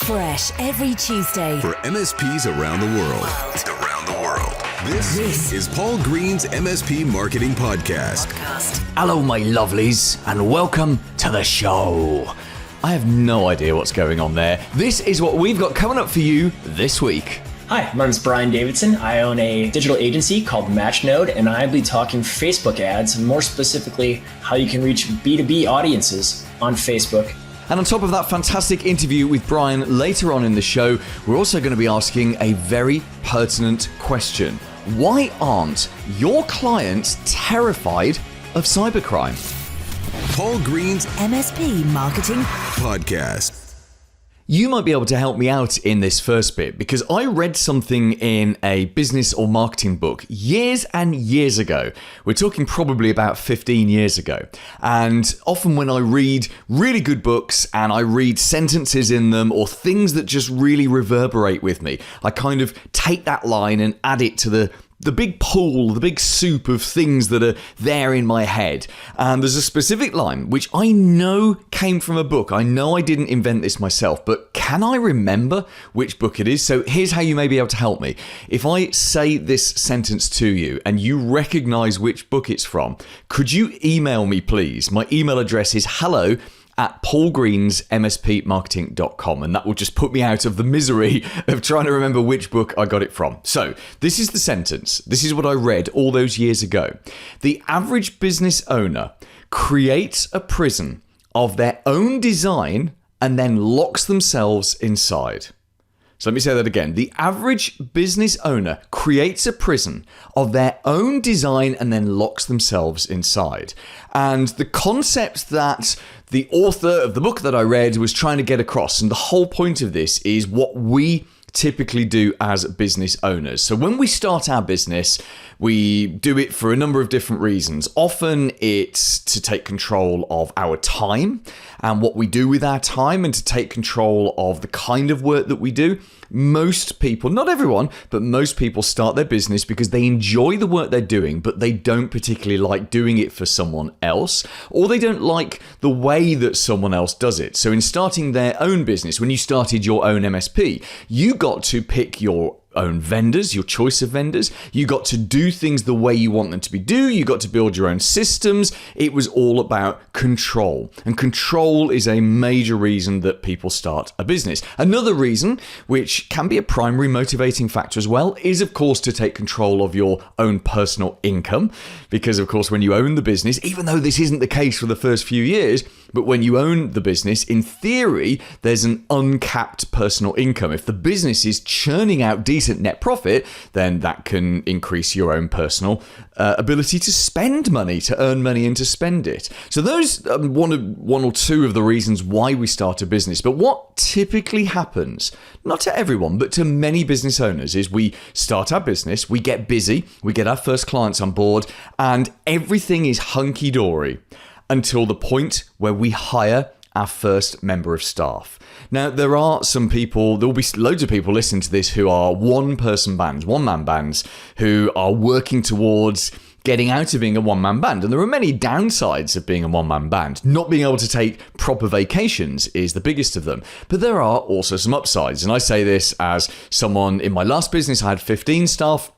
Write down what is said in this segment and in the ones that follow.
Fresh every Tuesday for MSPs around the world. This is Paul Green's MSP Marketing Podcast. Hello, my lovelies, and welcome to the show. I have no idea what's going on there. This is what we've got coming up for you this week. Hi, my name is Brian Davidson. I own a digital agency called MatchNode, and I'll be talking Facebook ads, more specifically how you can reach B2B audiences on Facebook. And on top of that fantastic interview with Brian later on in the show, we're also going to be asking a very pertinent question. Why aren't your clients terrified of cybercrime? Paul Green's MSP Marketing Podcast. You might be able to help me out in this first bit because I read something in a business or marketing book years and years ago. We're talking probably about 15 years ago. And often when I read really good books and I read sentences in them or things that just really reverberate with me, I kind of take that line and add it to the big pool, the big soup of things that are there in my head. And there's a specific line which I know came from a book. I know I didn't invent this myself, but can I remember which book it is? So here's how you may be able to help me. If I say this sentence to you and you recognize which book it's from, could you email me, please? My email address is hello@paulgreensmspmarketing.com, and that will just put me out of the misery of trying to remember which book I got it from. So this is the sentence. This is what I read all those years ago. The average business owner creates a prison of their own design and then locks themselves inside. So let me say that again. The average business owner creates a prison of their own design and then locks themselves inside. And the concept that the author of the book that I read was trying to get across, and the whole point of this is what we typically do as business owners. So when we start our business, we do it for a number of different reasons. Often it's to take control of our time and what we do with our time and to take control of the kind of work that we do. Most people, not everyone, but most people start their business because they enjoy the work they're doing, but they don't particularly like doing it for someone else, or they don't like the way that someone else does it. So in starting their own business, when you started your own MSP, you got to pick your own vendors, your choice of vendors. You got to do things the way you want them to be do. You got to build your own systems. It was all about control. And control is a major reason that people start a business. Another reason, which can be a primary motivating factor as well, is of course to take control of your own personal income. Because of course, when you own the business, even though this isn't the case for the first few years, but when you own the business, in theory, there's an uncapped personal income. If the business is churning out decent net profit, then that can increase your own personal ability to spend money, to earn money and to spend it. So those are one or two of the reasons why we start a business. But what typically happens, not to everyone, but to many business owners, is we start our business, we get busy, we get our first clients on board, and everything is hunky-dory until the point where we hire our first member of staff. Now, there are some people, there will be loads of people listening to this who are one-person bands, one-man bands, who are working towards getting out of being a one-man band. And there are many downsides of being a one-man band. Not being able to take proper vacations is the biggest of them. But there are also some upsides. And I say this as someone, in my last business, I had 15 staff.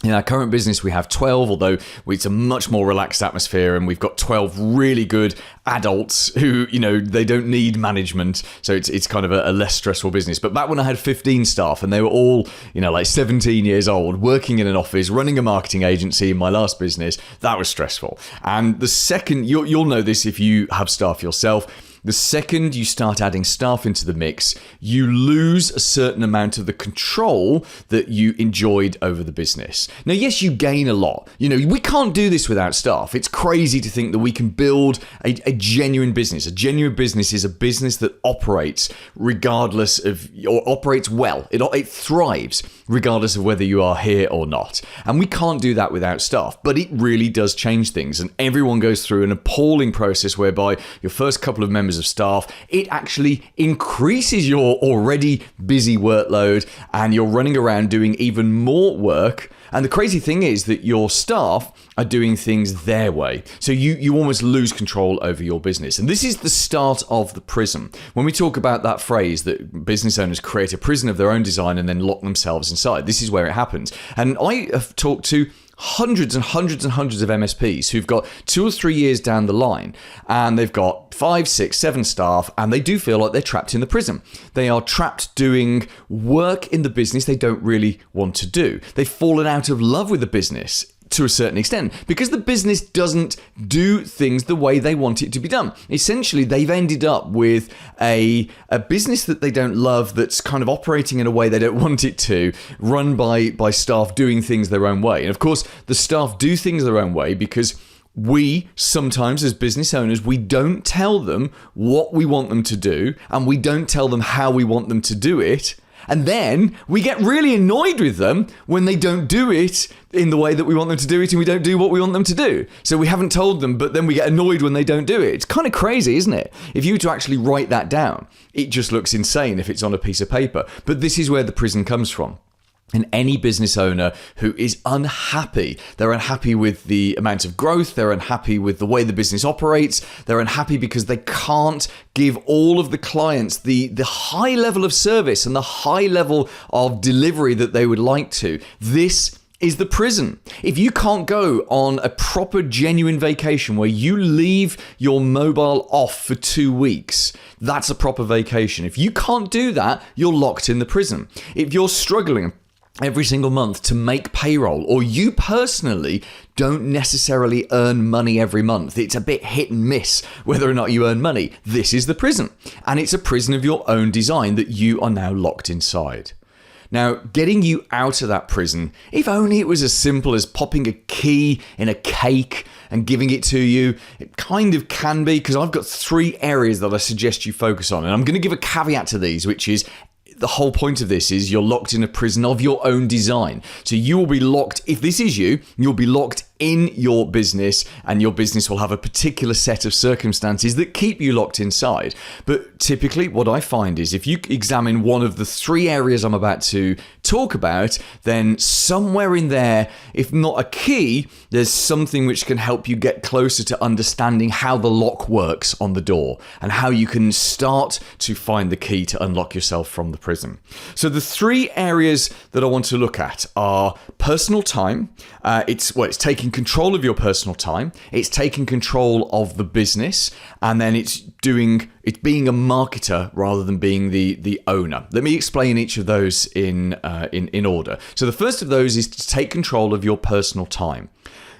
In our current business, we have 12, although it's a much more relaxed atmosphere, and we've got 12 really good adults who, they don't need management. So it's kind of a less stressful business. But back when I had 15 staff and they were all, like 17 years old, working in an office, running a marketing agency in my last business, that was stressful. And the second, you'll know this if you have staff yourself, the second you start adding staff into the mix, you lose a certain amount of the control that you enjoyed over the business. Now, yes, you gain a lot. We can't do this without staff. It's crazy to think that we can build a genuine business. A genuine business is a business that operates regardless of, or operates well. It thrives regardless of whether you are here or not. And we can't do that without staff, but it really does change things. And everyone goes through an appalling process whereby your first couple of members members of staff, it actually increases your already busy workload and you're running around doing even more work. And the crazy thing is that your staff are doing things their way. So you almost lose control over your business. And this is the start of the prison. When we talk about that phrase that business owners create a prison of their own design and then lock themselves inside, this is where it happens. And I have talked to hundreds and hundreds and hundreds of MSPs who've got 2 or 3 years down the line and they've got 5, 6, 7 staff and they do feel like they're trapped in the prison. They are trapped doing work in the business they don't really want to do. They've fallen out of love with the business to a certain extent because the business doesn't do things the way they want it to be done. Essentially, they've ended up with a business that they don't love that's kind of operating in a way they don't want it to, run by staff doing things their own way. And of course, the staff do things their own way because we sometimes, as business owners, we don't tell them what we want them to do and we don't tell them how we want them to do it. And then we get really annoyed with them when they don't do it in the way that we want them to do it and we don't do what we want them to do. So we haven't told them, but then we get annoyed when they don't do it. It's kind of crazy, isn't it? If you were to actually write that down, it just looks insane if it's on a piece of paper. But this is where the prison comes from. And any business owner who is unhappy, they're unhappy with the amount of growth, they're unhappy with the way the business operates, they're unhappy because they can't give all of the clients the high level of service and the high level of delivery that they would like to. This is the prison. If you can't go on a proper, genuine vacation where you leave your mobile off for 2 weeks, that's a proper vacation. If you can't do that, you're locked in the prison. If you're struggling every single month to make payroll, or you personally don't necessarily earn money every month, it's a bit hit and miss whether or not you earn money, this is the prison. And it's a prison of your own design that you are now locked inside. Now, getting you out of that prison, if only it was as simple as popping a key in a cake and giving it to you, it kind of can be, because I've got 3 areas that I suggest you focus on. And I'm going to give a caveat to these, which is the whole point of this is you're locked in a prison of your own design. So you will be locked, if this is you, you'll be locked in your business and your business will have a particular set of circumstances that keep you locked inside. But typically what I find is if you examine one of the 3 areas I'm about to talk about, then somewhere in there, if not a key, there's something which can help you get closer to understanding how the lock works on the door and how you can start to find the key to unlock yourself from the prison. So the 3 areas that I want to look at are personal time. It's taking control of your personal time. It's taking control of the business, and then it's being a marketer rather than being the owner. Let me explain each of those in order. So the first of those is to take control of your personal time.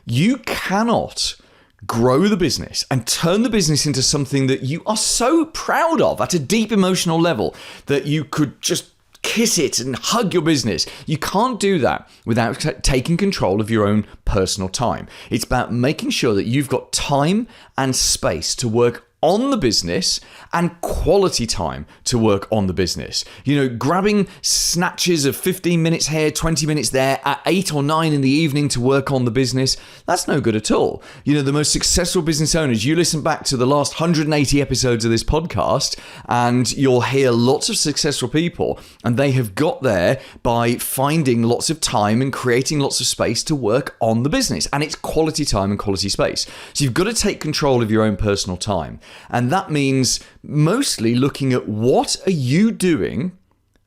You cannot grow the business and turn the business into something that you are so proud of at a deep emotional level that you could just kiss it and hug your business. You can't do that without taking control of your own personal time. It's about making sure that you've got time and space to work on the business and quality time to work on the business. You know, grabbing snatches of 15 minutes here, 20 minutes there at 8 or 9 in the evening to work on the business, that's no good at all. You know, the most successful business owners, you listen back to the last 180 episodes of this podcast and you'll hear lots of successful people, and they have got there by finding lots of time and creating lots of space to work on the business, and it's quality time and quality space. So you've got to take control of your own personal time. And that means mostly looking at what are you doing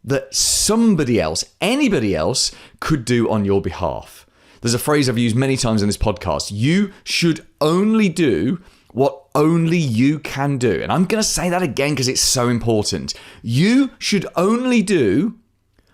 that somebody else, anybody else could do on your behalf. There's a phrase I've used many times in this podcast. You should only do what only you can do. And I'm going to say that again because it's so important. You should only do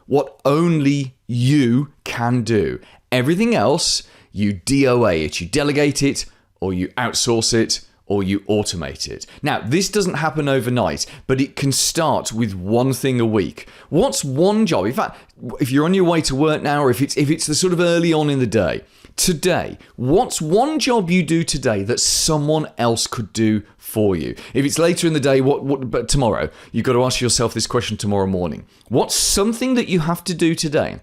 what only you can do. Everything else, you DOA it, you delegate it, or you outsource it, or you automate it. Now, this doesn't happen overnight, but it can start with one thing a week. What's one job? In fact, if you're on your way to work now, or if it's the sort of early on in the day, today, what's one job you do today that someone else could do for you? If it's later in the day, but tomorrow, you've got to ask yourself this question tomorrow morning. What's something that you have to do today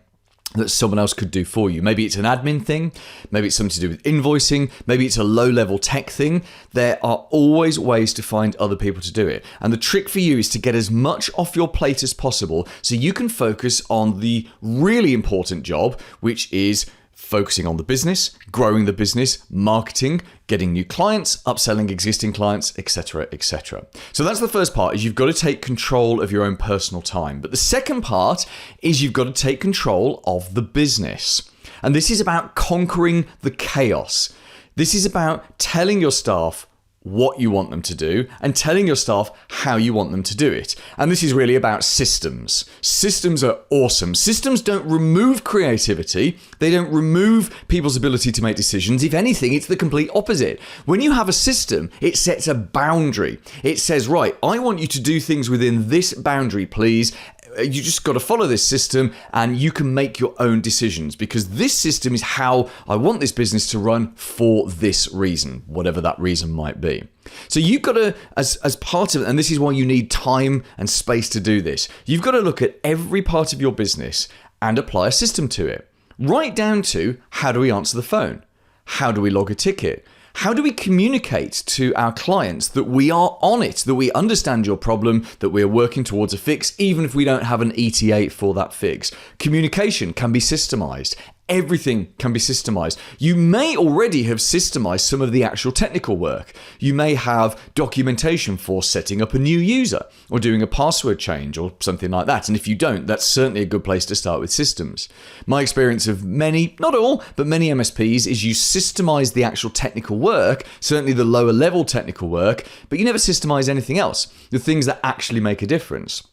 that someone else could do for you. Maybe it's an admin thing, maybe it's something to do with invoicing, maybe it's a low-level tech thing. There are always ways to find other people to do it. And the trick for you is to get as much off your plate as possible so you can focus on the really important job, which is focusing on the business, growing the business, marketing, getting new clients, upselling existing clients, etc., etc. So that's the first part, is you've got to take control of your own personal time. But the second part is you've got to take control of the business. And this is about conquering the chaos. This is about telling your staff what you want them to do and telling your staff how you want them to do it. And this is really about systems. Systems are awesome. Systems don't remove creativity. They don't remove people's ability to make decisions. If anything, it's the complete opposite. When you have a system, it sets a boundary. It says, right, I want you to do things within this boundary, please. You just got to follow this system and you can make your own decisions, because this system is how I want this business to run for this reason, whatever that reason might be. So you've got to, as part of it, and this is why you need time and space to do this, you've got to look at every part of your business and apply a system to it. Right down to, how do we answer the phone? How do we log a ticket? How do we communicate to our clients that we are on it, that we understand your problem, that we are working towards a fix, even if we don't have an ETA for that fix? Communication can be systemized. Everything can be systemized. You may already have systemized some of the actual technical work. You may have documentation for setting up a new user or doing a password change or something like that. And if you don't, that's certainly a good place to start with systems. My experience of many, not all, but many MSPs is you systemize the actual technical work, certainly the lower level technical work, but you never systemize anything else, the things that actually make a difference.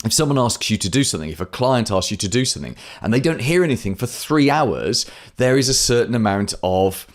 If someone asks you to do something, if a client asks you to do something, and they don't hear anything for 3 hours, there is a certain amount of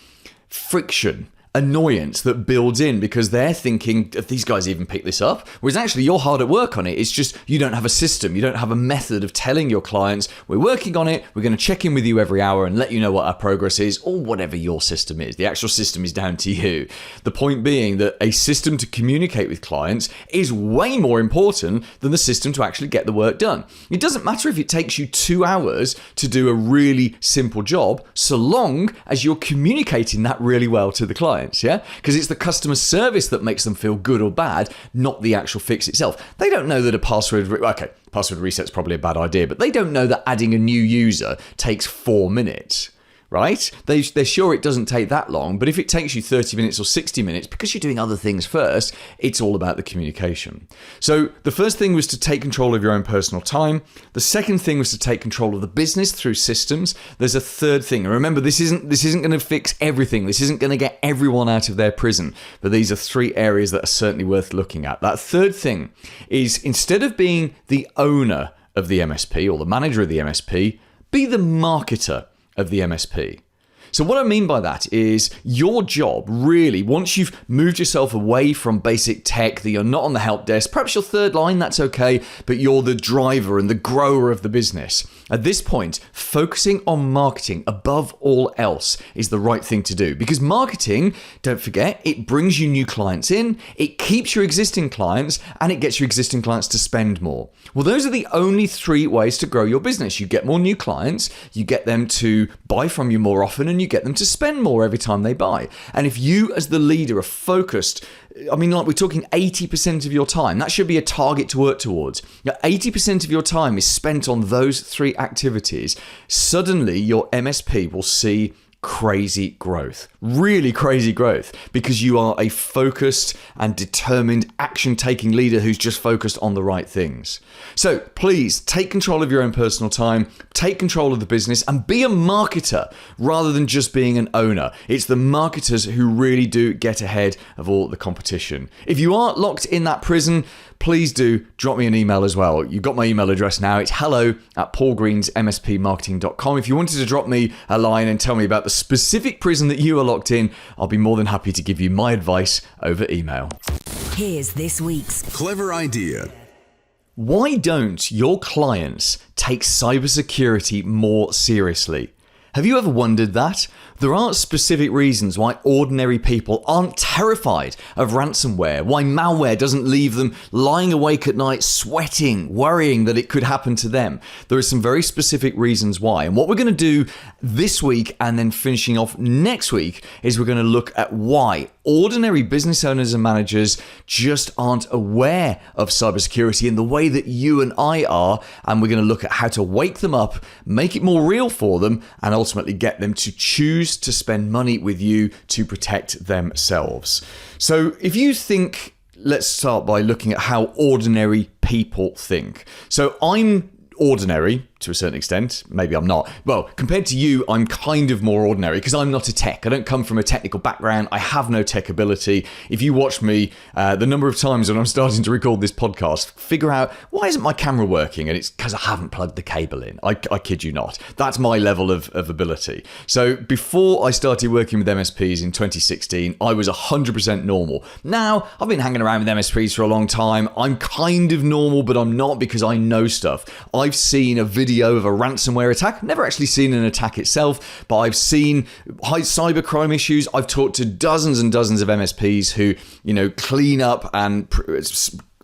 friction, annoyance that builds in, because they're thinking, if these guys even pick this up? Whereas actually you're hard at work on it. It's just you don't have a system. You don't have a method of telling your clients, we're working on it, we're going to check in with you every hour and let you know what our progress is, or whatever your system is. The actual system is down to you. The point being that a system to communicate with clients is way more important than the system to actually get the work done. It doesn't matter if it takes you 2 hours to do a really simple job, so long as you're communicating that really well to the client. Yeah, because it's the customer service that makes them feel good or bad, not the actual fix itself. They don't know that a password reset's probably a bad idea, but they don't know that adding a new user takes 4 minutes. Right? They're sure it doesn't take that long, but if it takes you 30 minutes or 60 minutes, because you're doing other things first, it's all about the communication. So the first thing was to take control of your own personal time. The second thing was to take control of the business through systems. There's a third thing. And remember, this isn't going to fix everything. This isn't going to get everyone out of their prison. But these are 3 areas that are certainly worth looking at. That third thing is, instead of being the owner of the MSP or the manager of the MSP, be the marketer of the MSP. So what I mean by that is your job really, once you've moved yourself away from basic tech, that you're not on the help desk, perhaps your third line, that's okay, but you're the driver and the grower of the business. At this point, focusing on marketing above all else is the right thing to do, because marketing, don't forget, it brings you new clients in, it keeps your existing clients, and it gets your existing clients to spend more. Well, those are the only 3 ways to grow your business. You get more new clients, you get them to buy from you more often, and you get them to spend more every time they buy. And if you as the leader are focused, I mean, like we're talking 80% of your time, that should be a target to work towards. 80% of your time is spent on those 3 activities. Suddenly your MSP will see crazy growth, really crazy growth, because you are a focused and determined action-taking leader who's just focused on the right things. So please take control of your own personal time, take control of the business, and be a marketer rather than just being an owner. It's the marketers who really do get ahead of all the competition. If you are locked in that prison, please do drop me an email as well. You've got my email address now. It's hello@paulgreensmspmarketing.com. If you wanted to drop me a line and tell me about the specific prison that you are locked in, I'll be more than happy to give you my advice over email. Here's this week's Clever idea. Why don't your clients take cybersecurity more seriously? Have you ever wondered that? There aren't specific reasons why ordinary people aren't terrified of ransomware, why malware doesn't leave them lying awake at night sweating, worrying that it could happen to them. There are some very specific reasons why. And what we're going to do this week and then finishing off next week is we're going to look at why ordinary business owners and managers just aren't aware of cybersecurity in the way that you and I are. And we're going to look at how to wake them up, make it more real for them, and ultimately get them to choose to spend money with you to protect themselves. So if you think, let's start by looking at how ordinary people think. So I'm ordinary to a certain extent. Maybe I'm not. Well, compared to you, I'm kind of more ordinary because I'm not a tech. I don't come from a technical background. I have no tech ability. If you watch me, the number of times when I'm starting to record this podcast, figure out, why isn't my camera working? And it's because I haven't plugged the cable in. I kid you not. That's my level of ability. So before I started working with MSPs in 2016, I was 100% normal. Now, I've been hanging around with MSPs for a long time. I'm kind of normal, but I'm not because I know stuff. I've seen a video of a ransomware attack. Never actually seen an attack itself, but I've seen high cybercrime issues. I've talked to dozens and dozens of MSPs who, clean up and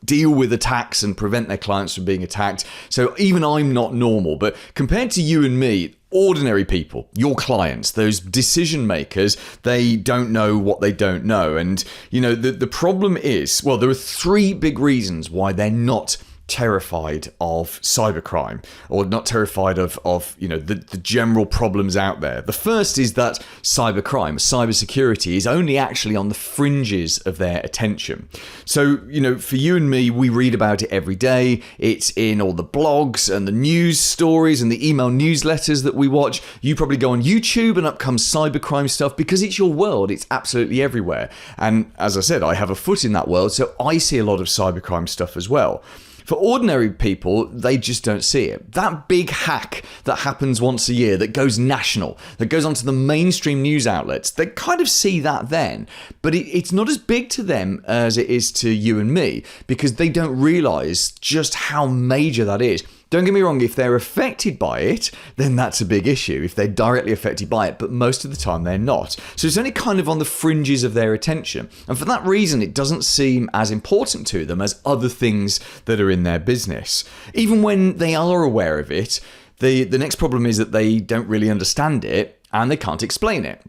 deal with attacks and prevent their clients from being attacked. So even I'm not normal, but compared to you and me, ordinary people, your clients, those decision makers, they don't know what they don't know. And, the problem is, well, there are three big reasons why they're not terrified of cybercrime, or not terrified of the general problems out there. The first is that cybersecurity is only actually on the fringes of their attention. So, for you and me, we read about it every day. It's in all the blogs and the news stories and the email newsletters that we watch. You probably go on YouTube and up comes cybercrime stuff because it's your world. It's absolutely everywhere. And as I said, I have a foot in that world, so I see a lot of cybercrime stuff as well. For ordinary people, they just don't see it. That big hack that happens once a year, that goes national, that goes onto the mainstream news outlets, they kind of see that then. But it's not as big to them as it is to you and me, because they don't realize just how major that is. Don't get me wrong, if they're affected by it, then that's a big issue, if they're directly affected by it, but most of the time they're not. So it's only kind of on the fringes of their attention. And for that reason, it doesn't seem as important to them as other things that are in their business. Even when they are aware of it, the next problem is that they don't really understand it and they can't explain it.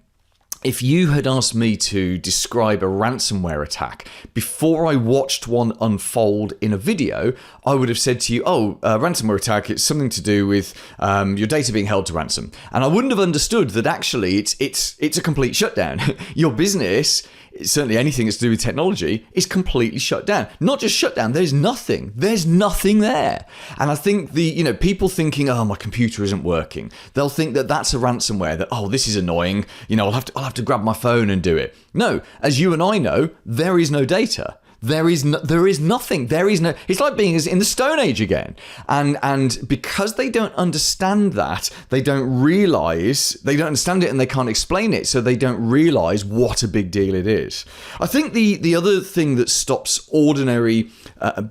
If you had asked me to describe a ransomware attack before I watched one unfold in a video, I would have said to you, a ransomware attack, it's something to do with your data being held to ransom. And I wouldn't have understood that actually it's a complete shutdown. Your business, certainly anything that's to do with technology, is completely shut down. Not just shut down, there's nothing there. And I think people thinking, my computer isn't working, they'll think that that's a ransomware, that, this is annoying, I'll have to grab my phone and do it. No, as you and I know, there is no data. There is nothing. It's like being in the Stone Age again. And because they don't understand that, they don't understand it and they can't explain it, so they don't realize what a big deal it is. I think the other thing that stops ordinary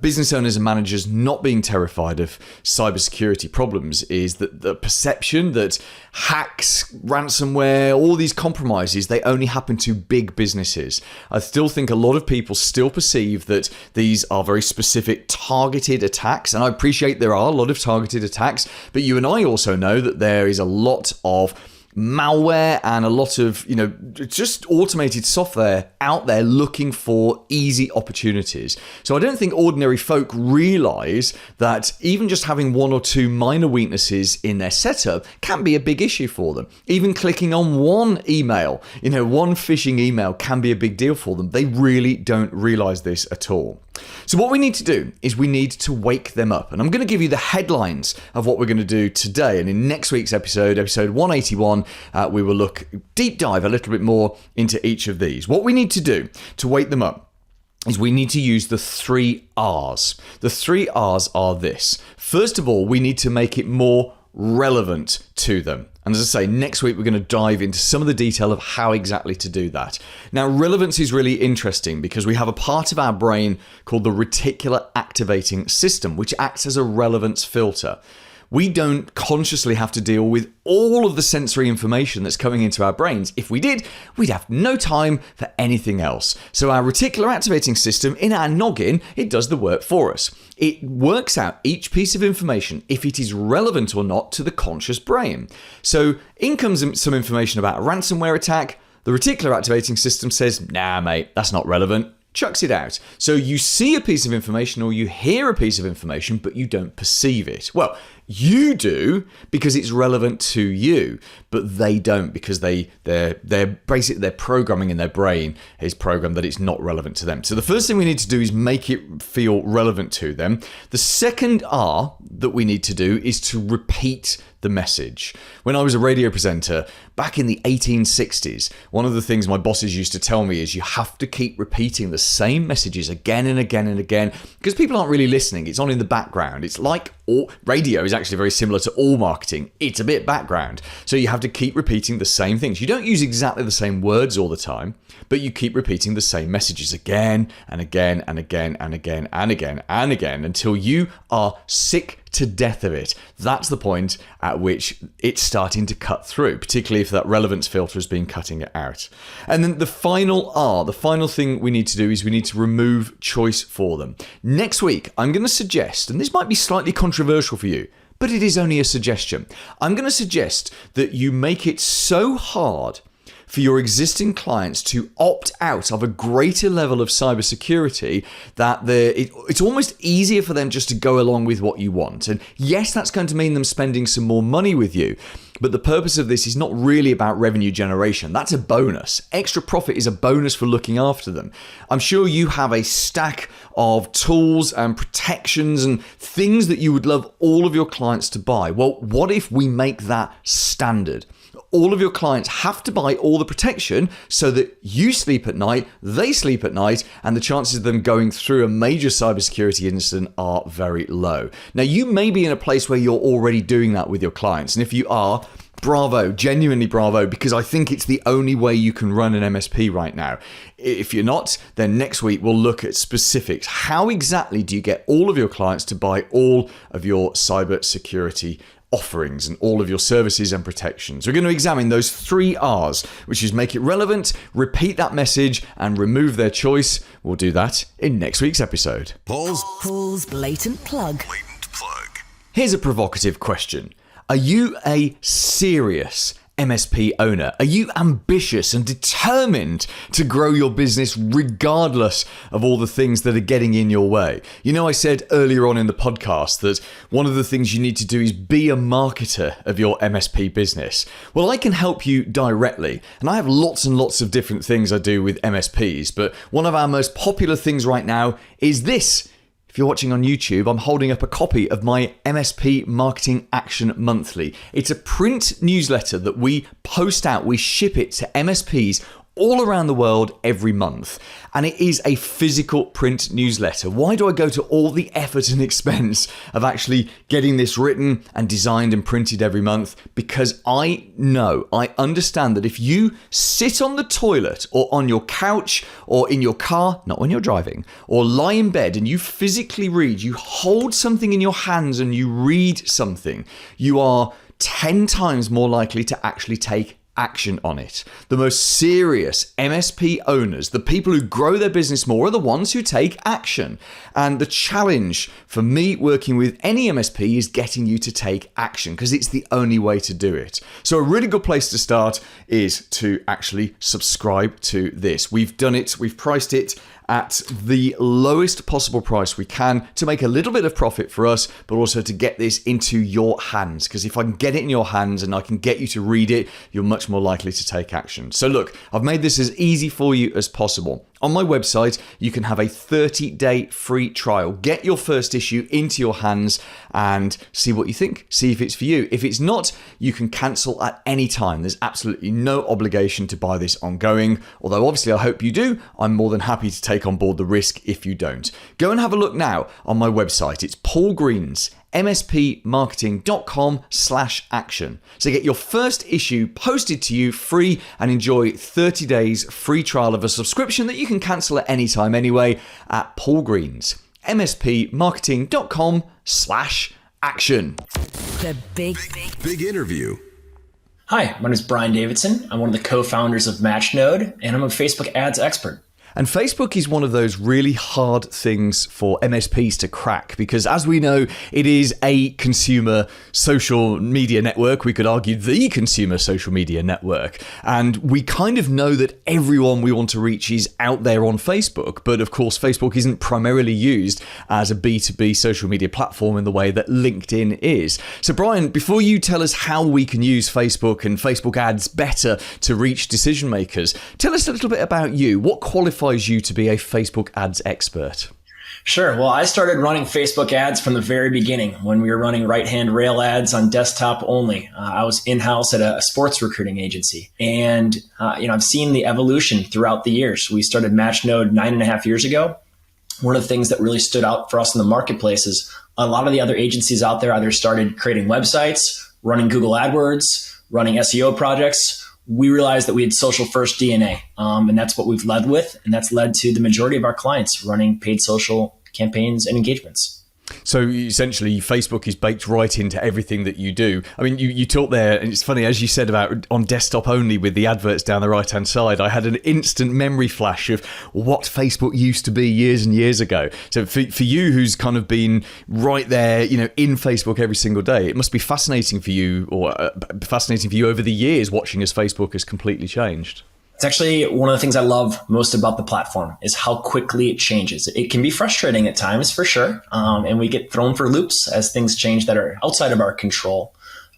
business owners and managers not being terrified of cybersecurity problems is that the perception that hacks, ransomware, all these compromises, they only happen to big businesses. I still think a lot of people still perceive that these are very specific targeted attacks, and I appreciate there are a lot of targeted attacks, but you and I also know that there is a lot of malware and a lot of just automated software out there looking for easy opportunities. So I don't think ordinary folk realize that even just having one or two minor weaknesses in their setup can be a big issue for them. Even clicking on one email, one phishing email can be a big deal for them. They really don't realize this at all. So what we need to do is we need to wake them up. And I'm going to give you the headlines of what we're going to do today. And in next week's episode 181, we will deep dive a little bit more into each of these. What we need to do to wake them up is we need to use the 3 R's. The 3 R's are this. First of all, we need to make it more relevant to them. And as I say, next week we're going to dive into some of the detail of how exactly to do that. Now, relevance is really interesting because we have a part of our brain called the reticular activating system, which acts as a relevance filter. We don't consciously have to deal with all of the sensory information that's coming into our brains. If we did, we'd have no time for anything else. So our reticular activating system in our noggin, it does the work for us. It works out each piece of information if it is relevant or not to the conscious brain. So in comes some information about a ransomware attack. The reticular activating system says, nah, mate, that's not relevant. Chucks it out. So you see a piece of information or you hear a piece of information, but you don't perceive it. Well, you do because it's relevant to you, but they don't because they're basically their programming in their brain is programmed that it's not relevant to them. So the first thing we need to do is make it feel relevant to them. The second R that we need to do is to repeat the message. When I was a radio presenter back in the 1860s, one of the things my bosses used to tell me is you have to keep repeating the same messages again and again and again because people aren't really listening. It's on in the background. It's like radio is actually very similar to all marketing. It's a bit background. So you have to keep repeating the same things. You don't use exactly the same words all the time, but you keep repeating the same messages again and again and again and again and again and again until you are sick to death of it. That's the point at which it's starting to cut through, particularly if that relevance filter has been cutting it out. And then the final R, the final thing we need to do is we need to remove choice for them. Next week, I'm going to suggest, and this might be slightly controversial for you, but it is only a suggestion. I'm going to suggest that you make it so hard for your existing clients to opt out of a greater level of cybersecurity that it's almost easier for them just to go along with what you want. And yes, that's going to mean them spending some more money with you. But the purpose of this is not really about revenue generation. That's a bonus. Extra profit is a bonus for looking after them. I'm sure you have a stack of tools and protections and things that you would love all of your clients to buy. Well, what if we make that standard? All of your clients have to buy all the protection so that you sleep at night, they sleep at night, and the chances of them going through a major cybersecurity incident are very low. Now, you may be in a place where you're already doing that with your clients, and if you are, bravo, genuinely bravo, because I think it's the only way you can run an MSP right now. If you're not, then next week we'll look at specifics. How exactly do you get all of your clients to buy all of your cybersecurity offerings and all of your services and protections? We're going to examine those 3 R's, which is make it relevant, repeat that message, and remove their choice. We'll do that in next week's episode. Paul's blatant plug. Here's a provocative question. Are you a serious MSP owner? Are you ambitious and determined to grow your business regardless of all the things that are getting in your way? You know, I said earlier on in the podcast that one of the things you need to do is be a marketer of your MSP business. Well, I can help you directly, and I have lots and lots of different things I do with MSPs, but one of our most popular things right now is this. If you're watching on YouTube, I'm holding up a copy of my MSP Marketing Action Monthly. It's a print newsletter that we post out. We ship it to MSPs all around the world every month. And it is a physical print newsletter. Why do I go to all the effort and expense of actually getting this written and designed and printed every month? Because I understand that if you sit on the toilet or on your couch or in your car, not when you're driving, or lie in bed and you physically read, you hold something in your hands and you read something, you are 10 times more likely to actually take action on it. The most serious MSP owners, the people who grow their business more, are the ones who take action. And the challenge for me working with any MSP is getting you to take action, because it's the only way to do it. So a really good place to start is to actually subscribe to this. We've done it, we've priced it at the lowest possible price we can to make a little bit of profit for us, but also to get this into your hands. Because if I can get it in your hands and I can get you to read it, you're much more likely to take action. So look, I've made this as easy for you as possible. On my website, you can have a 30-day free trial. Get your first issue into your hands and see what you think. See if it's for you. If it's not, you can cancel at any time. There's absolutely no obligation to buy this ongoing. Although obviously I hope you do. I'm more than happy to take on board the risk if you don't. Go and have a look now on my website. It's Paul Green's mspmarketing.com/action. So get your first issue posted to you free and enjoy 30 days free trial of a subscription that you can cancel at any time anyway at Paul Green's mspmarketing.com/action. The big interview. Hi, my name is Brian Davidson. I'm one of the co-founders of Matchnode, and I'm a Facebook ads expert. And Facebook is one of those really hard things for MSPs to crack because, as we know, it is a consumer social media network. We could argue the consumer social media network. And we kind of know that everyone we want to reach is out there on Facebook. But of course, Facebook isn't primarily used as a B2B social media platform in the way that LinkedIn is. So, Brian, before you tell us how we can use Facebook and Facebook ads better to reach decision makers, tell us a little bit about you. What qualifies you to be a Facebook ads expert? Sure. Well, I started running Facebook ads from the very beginning when we were running right-hand rail ads on desktop only. I was in-house at a sports recruiting agency. And, I've seen the evolution throughout the years. We started Matchnode 9.5 years ago. One of the things that really stood out for us in the marketplace is a lot of the other agencies out there either started creating websites, running Google AdWords, running SEO projects. We realized that we had social first DNA, and that's what we've led with. And that's led to the majority of our clients running paid social campaigns and engagements. So essentially, Facebook is baked right into everything that you do. I mean, you talked there, and it's funny, as you said about on desktop only with the adverts down the right-hand side, I had an instant memory flash of what Facebook used to be years and years ago. So for you, who's kind of been right there, in Facebook every single day, it must be fascinating for you, over the years, watching as Facebook has completely changed. It's actually one of the things I love most about the platform is how quickly it changes. It can be frustrating at times, for sure. And we get thrown for loops as things change that are outside of our control.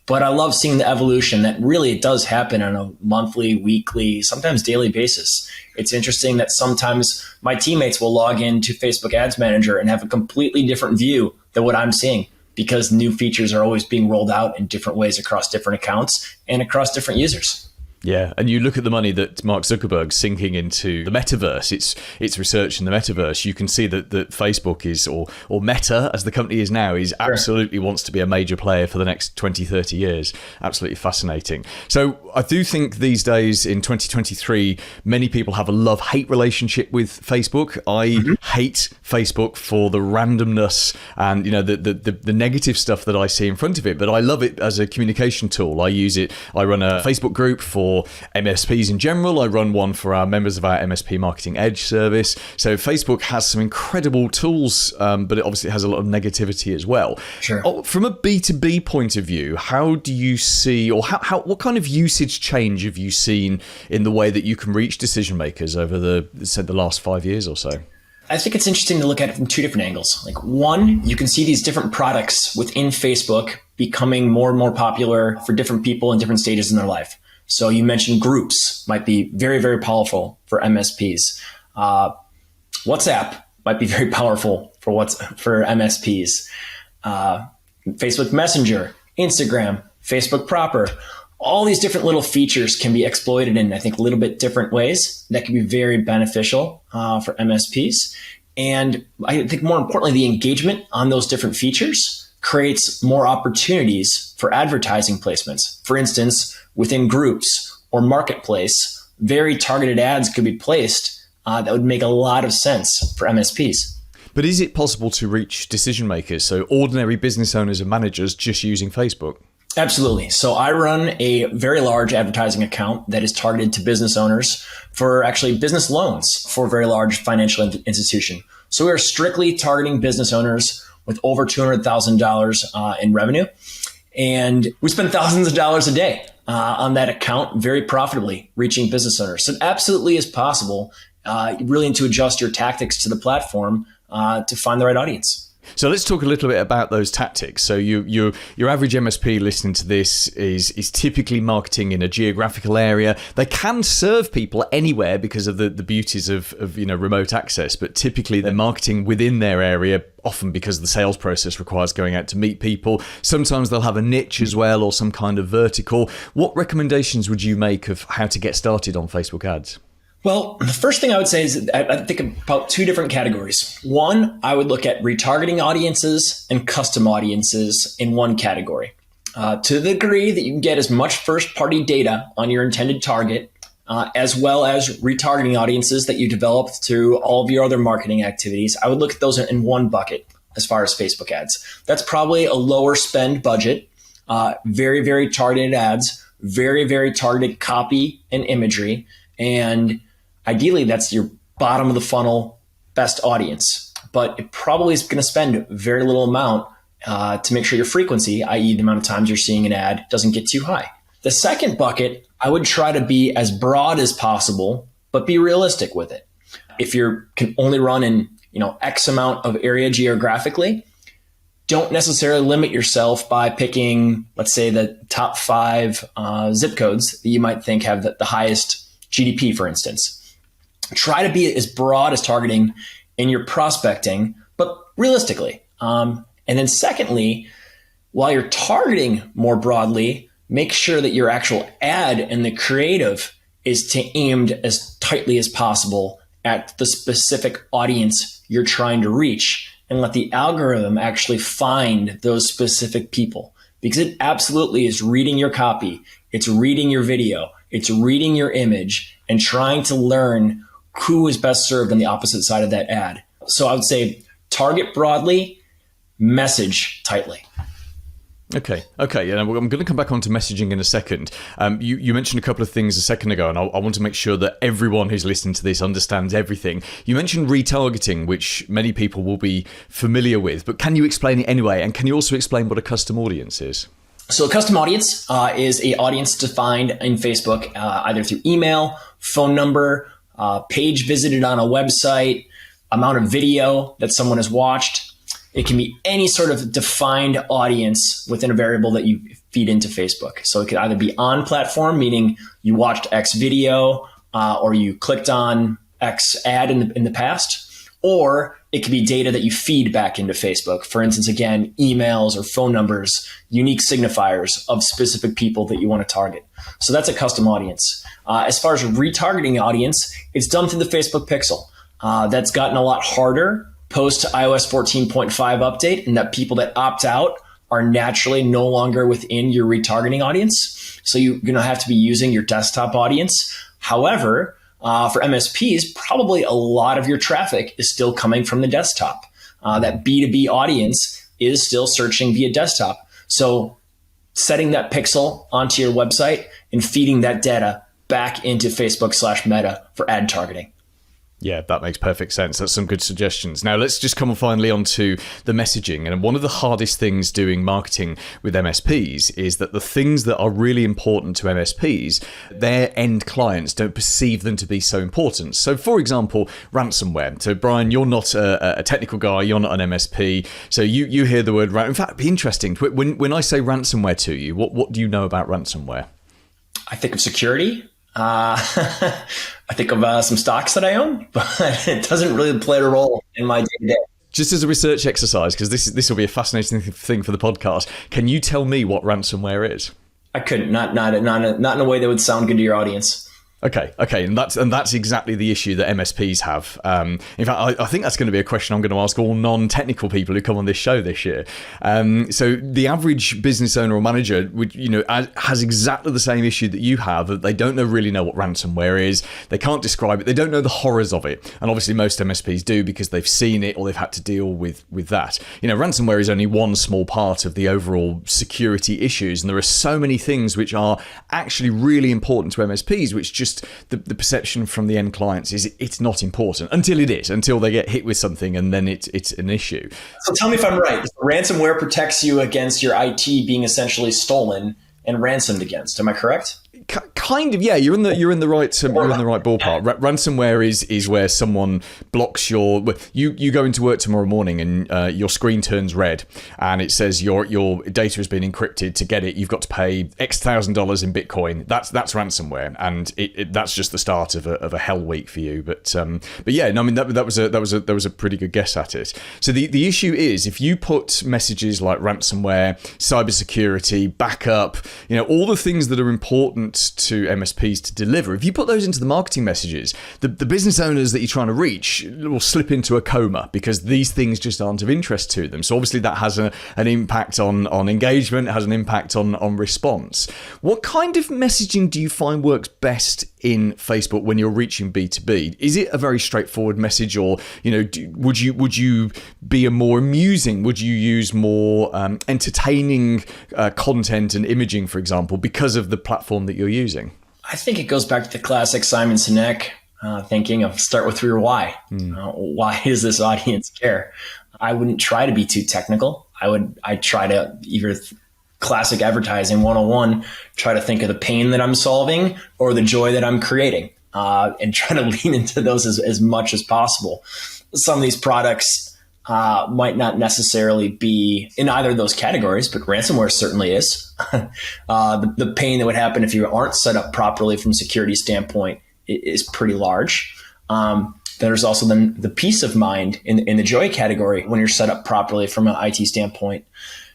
But I love seeing the evolution that really it does happen on a monthly, weekly, sometimes daily basis. It's interesting that sometimes my teammates will log into Facebook Ads Manager and have a completely different view than what I'm seeing, because new features are always being rolled out in different ways across different accounts and across different users. Yeah, and you look at the money that Mark Zuckerberg's sinking into the metaverse, its research in the metaverse, you can see that Facebook is, or Meta, as the company is now, is absolutely wants to be a major player for the next 20, 30 years. Absolutely fascinating. So I do think these days in 2023, many people have a love-hate relationship with Facebook. I hate Facebook for the randomness and the negative stuff that I see in front of it, but I love it as a communication tool. I use it. I run a Facebook group for MSPs in general. I run one for our members of our MSP Marketing Edge service. So Facebook has some incredible tools, but it obviously has a lot of negativity as well. Sure. From a B2B point of view, how do you see, or what kind of usage change have you seen in the way that you can reach decision makers over the last 5 years or so? I think it's interesting to look at it from two different angles. Like, one, you can see these different products within Facebook becoming more and more popular for different people in different stages in their life. So you mentioned groups might be very, very powerful for MSPs. WhatsApp might be very powerful for MSPs. Facebook Messenger, Instagram, Facebook proper. All these different little features can be exploited in, I think, a little bit different ways that can be very beneficial for MSPs. And I think more importantly, the engagement on those different features creates more opportunities for advertising placements. For instance, within groups or marketplace, very targeted ads could be placed that would make a lot of sense for MSPs. But is it possible to reach decision makers, so ordinary business owners and managers, just using Facebook? Absolutely. So I run a very large advertising account that is targeted to business owners for actually business loans for a very large financial institution. So we are strictly targeting business owners with over $200,000 in revenue. And we spend thousands of dollars a day on that account very profitably, reaching business owners. So it absolutely is possible. You really need to adjust your tactics to the platform to find the right audience. So let's talk a little bit about those tactics. So your average MSP listening to this is typically marketing in a geographical area. They can serve people anywhere because of the beauties of remote access, but typically they're marketing within their area, often because the sales process requires going out to meet people. Sometimes they'll have a niche as well or some kind of vertical. What recommendations would you make of how to get started on Facebook ads? Well, the first thing I would say is I think about two different categories. One, I would look at retargeting audiences and custom audiences in one category. To the degree that you can get as much first-party data on your intended target, as well as retargeting audiences that you developed through all of your other marketing activities, I would look at those in one bucket as far as Facebook ads. That's probably a lower spend budget, very, very targeted ads, very, very targeted copy and imagery. And ideally, that's your bottom of the funnel best audience. But it probably is going to spend very little amount to make sure your frequency, i.e. the amount of times you're seeing an ad, doesn't get too high. The second bucket, I would try to be as broad as possible, but be realistic with it. If you can only run in X amount of area geographically, don't necessarily limit yourself by picking, let's say, the top 5 zip codes that you might think have the highest GDP, for instance. Try to be as broad as targeting in your prospecting, but realistically. And then secondly, while you're targeting more broadly, make sure that your actual ad and the creative is aimed as tightly as possible at the specific audience you're trying to reach, and let the algorithm actually find those specific people, because it absolutely is reading your copy. It's reading your video. It's reading your image and trying to learn who is best served on the opposite side of that ad. So I would say target broadly, message tightly. Okay. And I'm going to come back onto messaging in a second. You mentioned a couple of things a second ago, and I want to make sure that everyone who's listening to this understands everything. You mentioned retargeting, which many people will be familiar with, but can you explain it anyway? And can you also explain what a custom audience is? So a custom audience is an audience defined in Facebook, either through email, phone number, page visited on a website, amount of video that someone has watched. It can be any sort of defined audience within a variable that you feed into Facebook. So it could either be on platform, meaning you watched X video or you clicked on X ad in the past, or it could be data that you feed back into Facebook. For instance, again, emails or phone numbers, unique signifiers of specific people that you want to target. So that's a custom audience. As far as retargeting audience, it's done through the Facebook pixel. That's gotten a lot harder post iOS 14.5 update, and that people that opt out are naturally no longer within your retargeting audience. So you're going to have to be using your desktop audience. However, for MSPs, probably a lot of your traffic is still coming from the desktop. That B2B audience is still searching via desktop. So setting that pixel onto your website and feeding that data back into Facebook/Meta for ad targeting. Yeah, that makes perfect sense. That's some good suggestions. Now, let's just come finally onto the messaging. And one of the hardest things doing marketing with MSPs is that the things that are really important to MSPs, their end clients don't perceive them to be so important. So, for example, ransomware. So, Brian, you're not a technical guy. You're not an MSP. So you hear the word in fact, it'd be interesting. When I say ransomware to you, what do you know about ransomware? I think of security. I think of some stocks that I own, but it doesn't really play a role in my day-to-day. Just as a research exercise, because this will be a fascinating thing for the podcast, can you tell me what ransomware is? I couldn't, not in a way that would sound good to your audience. Okay, and that's exactly the issue that MSPs have. In fact, I think that's going to be a question I'm going to ask all non-technical people who come on this show this year. So the average business owner or manager, has exactly the same issue that you have. That they don't really know what ransomware is. They can't describe it. They don't know the horrors of it. And obviously, most MSPs do because they've seen it or they've had to deal with that. Ransomware is only one small part of the overall security issues, and there are so many things which are actually really important to MSPs, which just the perception from the end clients is it's not important until they get hit with something, and then it's an issue. So tell me if I'm right. Ransomware protects you against your IT being essentially stolen and ransomed against. Am I correct? Kind of, yeah. You're in the right ballpark. Ransomware is where someone blocks you go into work tomorrow morning and your screen turns red and it says your data has been encrypted. To get it, you've got to pay X $1,000 in Bitcoin. That's ransomware, and that's just the start of a hell week for you. But yeah, no, I mean that was a pretty good guess at it. So the issue is if you put messages like ransomware, cybersecurity, backup, all the things that are important to MSPs to deliver, if you put those into the marketing messages, the business owners that you're trying to reach will slip into a coma because these things just aren't of interest to them. So obviously that has an impact on engagement, it has an impact on response. What kind of messaging do you find works best in Facebook when you're reaching B2B? Is it a very straightforward message, or would you be a more amusing? Would you use more entertaining content and imaging, for example, because of the platform that you're using? I think it goes back to the classic Simon Sinek thinking of start with your why. Why does this audience care? I wouldn't try to be too technical. I'd try to either classic advertising 101, try to think of the pain that I'm solving or the joy that I'm creating, and try to lean into those as much as possible. Some of these products might not necessarily be in either of those categories, but ransomware certainly is. The pain that would happen if you aren't set up properly from a security standpoint is pretty large. There's also then the peace of mind in the joy category when you're set up properly from an IT standpoint.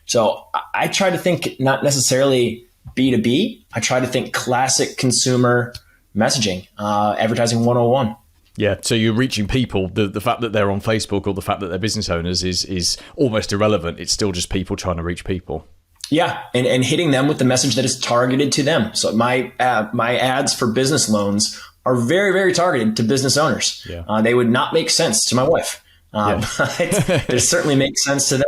So I try to think not necessarily B2B. I try to think classic consumer messaging, advertising 101. Yeah, so you're reaching people. The fact that they're on Facebook or the fact that they're business owners is almost irrelevant. It's still just people trying to reach people. Yeah, and hitting them with the message that is targeted to them. So my ads for business loans are very, very targeted to business owners. Yeah. They would not make sense to my wife, but it certainly makes sense to them.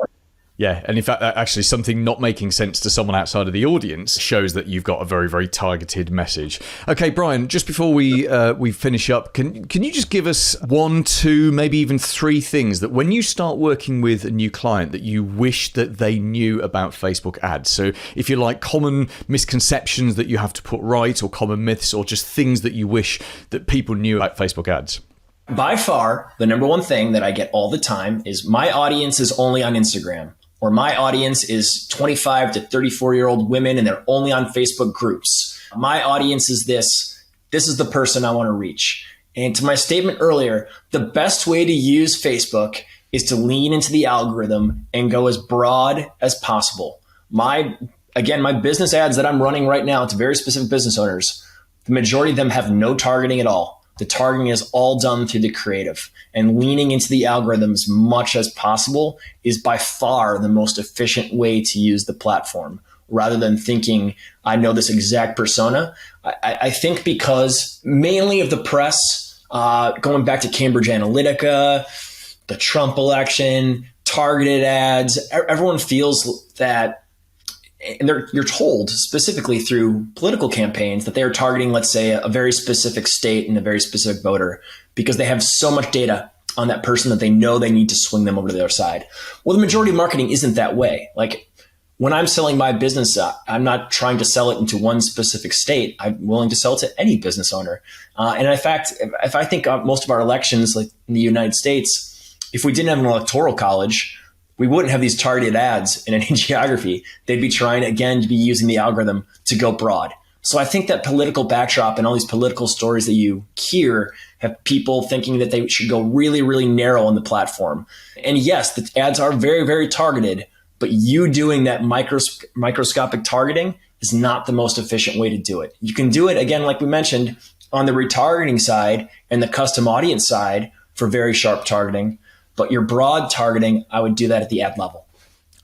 Yeah, and in fact, actually, something not making sense to someone outside of the audience shows that you've got a very, very targeted message. Okay, Brian, just before we finish up, can you just give us 1, 2, maybe even 3 things that when you start working with a new client that you wish that they knew about Facebook ads? So if you like, common misconceptions that you have to put right, or common myths, or just things that you wish that people knew about Facebook ads. By far, the number one thing that I get all the time is my audience is only on Instagram. Or my audience is 25 to 34-year-old women and they're only on Facebook groups. My audience is this. This is the person I want to reach. And to my statement earlier, the best way to use Facebook is to lean into the algorithm and go as broad as possible. My business ads that I'm running right now to very specific business owners, the majority of them have no targeting at all. The targeting is all done through the creative, and leaning into the algorithm as much as possible is by far the most efficient way to use the platform, rather than thinking, I know this exact persona. I think because mainly of the press, going back to Cambridge Analytica, the Trump election, targeted ads, everyone feels that, and you're told specifically through political campaigns that they are targeting, let's say, a very specific state and a very specific voter because they have so much data on that person that they know they need to swing them over to their side. Well, the majority of marketing isn't that way. Like when I'm selling my business, I'm not trying to sell it into one specific state. I'm willing to sell it to any business owner. And in fact, if I think of most of our elections, like in the United States, if we didn't have an electoral college, we wouldn't have these targeted ads in any geography. They'd be trying, again, to be using the algorithm to go broad. So I think that political backdrop and all these political stories that you hear have people thinking that they should go really, really narrow on the platform. And yes, the ads are very, very targeted, but you doing that microscopic targeting is not the most efficient way to do it. You can do it, again, like we mentioned, on the retargeting side and the custom audience side for very sharp targeting. But your broad targeting, I would do that at the ad level.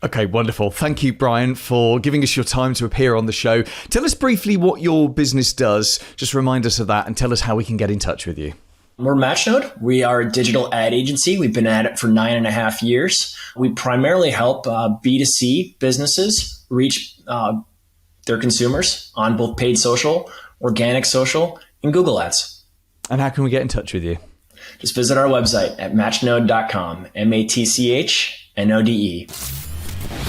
Okay, wonderful. Thank you, Brian, for giving us your time to appear on the show. Tell us briefly what your business does. Just remind us of that and tell us how we can get in touch with you. We're Matchnode. We are a digital ad agency. We've been at it for 9.5 years. We primarily help B2C businesses reach their consumers on both paid social, organic social, and Google Ads. And how can we get in touch with you? Just visit our website at matchnode.com, MATCHNODE.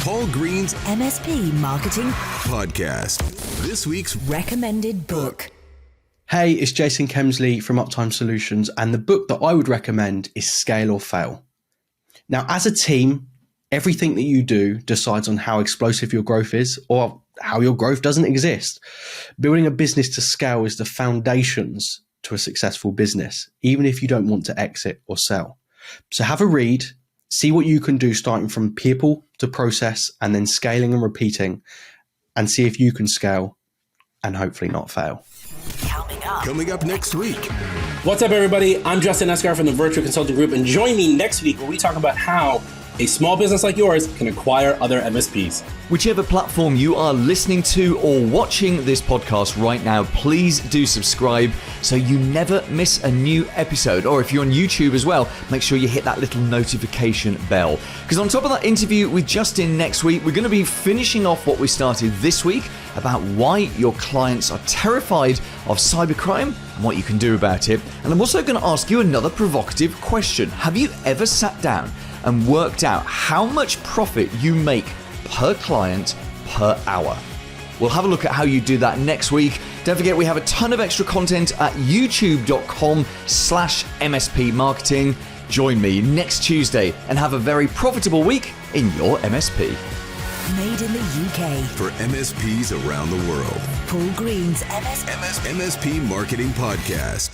Paul Green's MSP Marketing Podcast. This week's recommended book. Hey, it's Jason Kemsley from Uptime Solutions, and the book that I would recommend is Scale or Fail. Now, as a team, everything that you do decides on how explosive your growth is or how your growth doesn't exist. Building a business to scale is the foundations to a successful business, even if you don't want to exit or sell. So have a read, see what you can do starting from people to process and then scaling and repeating, and see if you can scale and hopefully not fail. Coming up next week. What's up, everybody? I'm Justin Escar from the Virtual Consulting Group, and join me next week where we talk about how a small business like yours can acquire other MSPs. Whichever platform you are listening to or watching this podcast right now, please do subscribe so you never miss a new episode. Or if you're on YouTube as well, make sure you hit that little notification bell. Because on top of that interview with Justin next week, we're going to be finishing off what we started this week about why your clients are terrified of cybercrime and what you can do about it. And I'm also going to ask you another provocative question. Have you ever sat down and worked out how much profit you make per client per hour? We'll have a look at how you do that next week. Don't forget, we have a ton of extra content at youtube.com/MSP Marketing. Join me next Tuesday and have a very profitable week in your MSP. Made in the UK. For MSPs around the world. Paul Green's MSP Marketing Podcast.